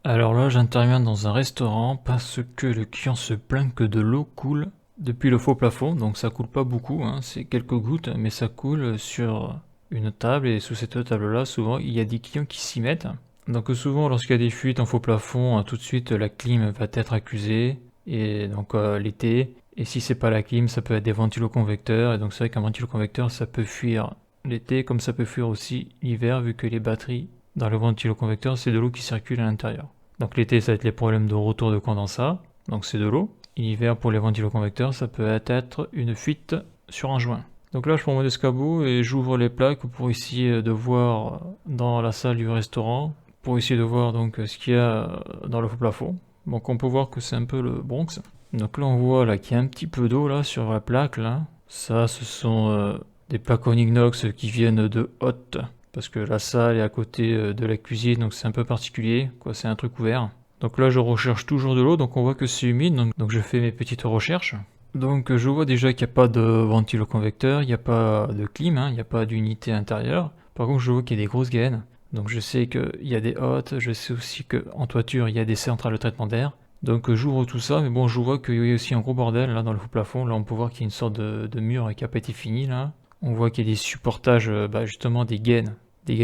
Alors là, j'interviens dans un restaurant parce que le client se plaint que de l'eau coule depuis le faux plafond, donc ça coule pas beaucoup, hein, c'est quelques gouttes, mais ça coule sur une table et sous cette table-là, souvent, il y a des clients qui s'y mettent. Donc souvent, lorsqu'il y a des fuites en faux plafond, tout de suite la clim va être accusée, et donc l'été, et si c'est pas la clim, ça peut être des ventiloconvecteurs, et donc c'est vrai qu'un ventiloconvecteur, ça peut fuir l'été, comme ça peut fuir aussi l'hiver, vu que les batteries dans le ventiloconvecteur, c'est de l'eau qui circule à l'intérieur. Donc l'été, ça va être les problèmes de retour de condensat, donc c'est de l'eau. Et l'hiver, pour les ventiloconvecteurs, ça peut être une fuite sur un joint. Donc là, je prends mon escabeau et j'ouvre les plaques pour essayer de voir dans la salle du restaurant, pour essayer de voir donc ce qu'il y a dans le faux plafond. Donc on peut voir que c'est un peu le Bronx. Donc là, on voit là qu'il y a un petit peu d'eau là sur la plaque là. Ça, ce sont des plaques en inox qui viennent de Haute, parce que la salle est à côté de la cuisine, donc c'est un peu particulier, quoi, c'est un truc ouvert. Donc là, je recherche toujours de l'eau, donc on voit que c'est humide, donc je fais mes petites recherches. Donc je vois déjà qu'il n'y a pas de ventiloconvecteur, il n'y a pas de clim, hein, il n'y a pas d'unité intérieure. Par contre, je vois qu'il y a des grosses gaines, donc je sais qu'il y a des hottes, je sais aussi qu'en toiture, il y a des centrales de traitement d'air. Donc j'ouvre tout ça, mais bon, je vois qu'il y a aussi un gros bordel là dans le faux plafond. Là, on peut voir qu'il y a une sorte de mur qui n'a pas été fini là. On voit qu'il y a des supportages, justement des gaines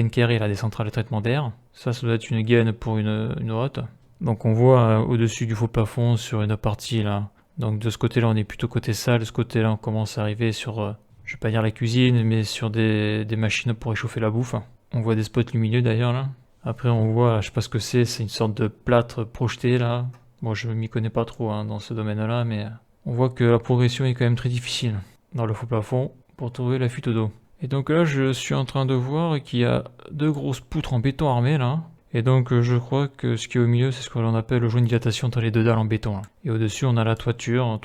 carrées là, des centrales de traitement d'air. Ça doit être une gaine pour une hotte. Donc on voit au-dessus du faux plafond sur une partie là. Donc de ce côté-là, on est plutôt côté salle. De ce côté-là, on commence à arriver sur, je vais pas dire la cuisine, mais sur des machines pour réchauffer la bouffe. On voit des spots lumineux d'ailleurs là. Après, on voit, je sais pas ce que c'est une sorte de plâtre projeté là. Bon, je m'y connais pas trop dans ce domaine-là, mais on voit que la progression est quand même très difficile dans le faux plafond pour trouver la fuite d'eau. Et donc là, je suis en train de voir qu'il y a deux grosses poutres en béton armé là. Et donc je crois que ce qui est au milieu, c'est ce que l'on appelle le joint de dilatation entre les deux dalles en béton là. Et au-dessus, on a la toiture,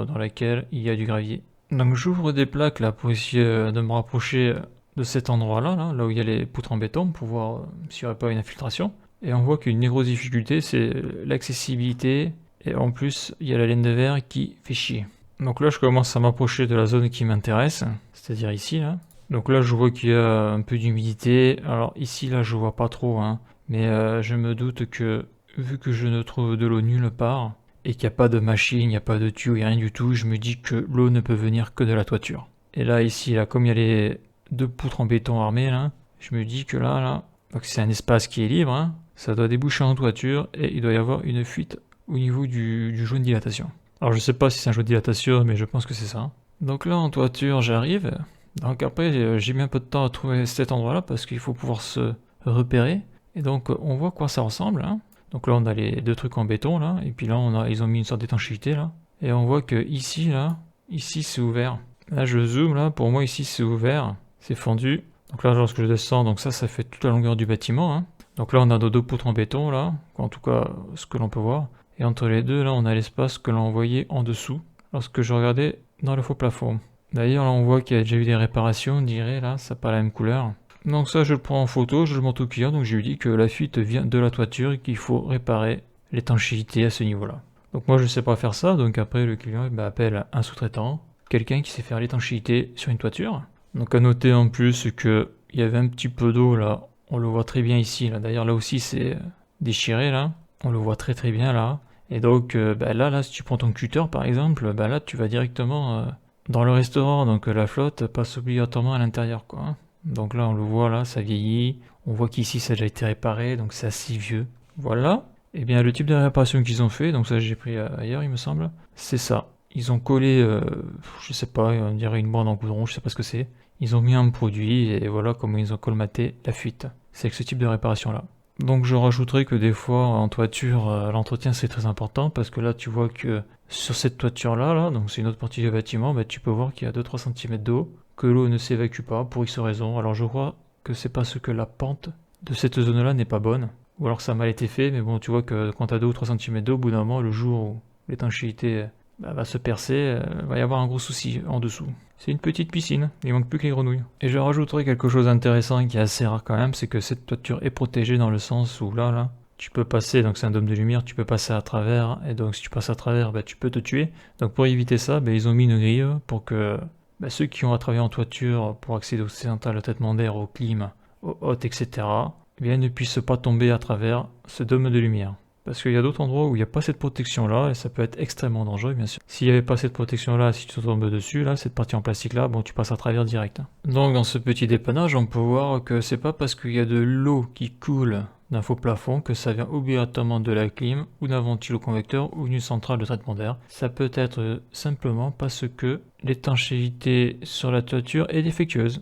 dans laquelle il y a du gravier. Donc j'ouvre des plaques là pour essayer de me rapprocher de cet endroit-là, là où il y a les poutres en béton, pour voir s'il n'y aurait pas une infiltration. Et on voit qu'une des grosses difficultés, c'est l'accessibilité. Et en plus, il y a la laine de verre qui fait chier. Donc là, je commence à m'approcher de la zone qui m'intéresse, c'est-à-dire ici, là. Donc là, je vois qu'il y a un peu d'humidité. Alors ici, là, je vois pas trop, hein. Mais je me doute que, vu que je ne trouve de l'eau nulle part, et qu'il n'y a pas de machine, il n'y a pas de tuyau, il n'y a rien du tout, je me dis que l'eau ne peut venir que de la toiture. Et là, ici, là, comme il y a les deux poutres en béton armées, là, je me dis que là, donc c'est un espace qui est libre, hein, ça doit déboucher en toiture, et il doit y avoir une fuite au niveau du joint de dilatation. Alors je sais pas si c'est un joint de dilatation, mais je pense que c'est ça. Donc là, en toiture, j'arrive. Donc après, j'ai mis un peu de temps à trouver cet endroit-là, parce qu'il faut pouvoir se repérer. Et donc, on voit quoi ça ressemble, hein. Donc là, on a les deux trucs en béton, là, et puis là, ils ont mis une sorte d'étanchéité, là. Et on voit que ici, là, ici, c'est ouvert. Là, je zoome, là, pour moi, ici, c'est ouvert, c'est fendu. Donc là, lorsque je descends, donc ça fait toute la longueur du bâtiment, hein. Donc là, on a nos deux poutres en béton, là, en tout cas, ce que l'on peut voir. Et entre les deux, là, on a l'espace que l'on voyait en dessous, lorsque je regardais dans le faux plafond. D'ailleurs, là, on voit qu'il y a déjà eu des réparations, on dirait, là, ça n'a pas la même couleur. Donc ça, je le prends en photo, je le montre au client, donc je lui dis que la fuite vient de la toiture et qu'il faut réparer l'étanchéité à ce niveau-là. Donc moi, je sais pas faire ça, donc après, le client appelle un sous-traitant, quelqu'un qui sait faire l'étanchéité sur une toiture. Donc à noter en plus qu'il y avait un petit peu d'eau là, on le voit très bien ici, là. D'ailleurs là aussi c'est déchiré là, on le voit très très bien là. Et donc là, si tu prends ton cutter par exemple, là tu vas directement dans le restaurant, donc la flotte passe obligatoirement à l'intérieur quoi, hein. Donc là on le voit là, ça vieillit, on voit qu'ici ça a déjà été réparé, donc c'est assez vieux. Voilà. Et bien le type de réparation qu'ils ont fait, donc ça j'ai pris ailleurs il me semble, c'est ça. Ils ont collé, je sais pas, on dirait une bande en goudron, je sais pas ce que c'est. Ils ont mis un produit et voilà comment ils ont colmaté la fuite. C'est avec ce type de réparation là. Donc je rajouterai que des fois en toiture, l'entretien c'est très important parce que là tu vois que sur cette toiture là, donc c'est une autre partie du bâtiment, tu peux voir qu'il y a 2-3 cm d'eau, que l'eau ne s'évacue pas pour X raison. Alors je crois que c'est parce que la pente de cette zone là n'est pas bonne, ou alors ça a mal été fait, mais bon tu vois que quand t'as 2 ou 3 cm d'eau, au bout d'un moment, le jour où l'étanchéité va se percer, va y avoir un gros souci en dessous. C'est une petite piscine, il manque plus que les grenouilles. Et je rajouterai quelque chose d'intéressant qui est assez rare quand même, c'est que cette toiture est protégée dans le sens où là, tu peux passer, donc c'est un dôme de lumière, tu peux passer à travers, et donc si tu passes à travers, tu peux te tuer. Donc pour éviter ça, ils ont mis une grille pour que ceux qui ont à travailler en toiture pour accéder aux centrales de traitement d'air, au clim, aux hôtes, etc., eh bien, ne puisse pas tomber à travers ce dôme de lumière. Parce qu'il y a d'autres endroits où il n'y a pas cette protection-là, et ça peut être extrêmement dangereux, bien sûr. S'il n'y avait pas cette protection-là, si tu tombes dessus, là, cette partie en plastique-là, bon, tu passes à travers direct. Donc, dans ce petit dépannage, on peut voir que c'est pas parce qu'il y a de l'eau qui coule d'un faux plafond que ça vient obligatoirement de la clim, ou d'un ventiloconvecteur, ou d'une centrale de traitement d'air. Ça peut être simplement parce que l'étanchéité sur la toiture est défectueuse.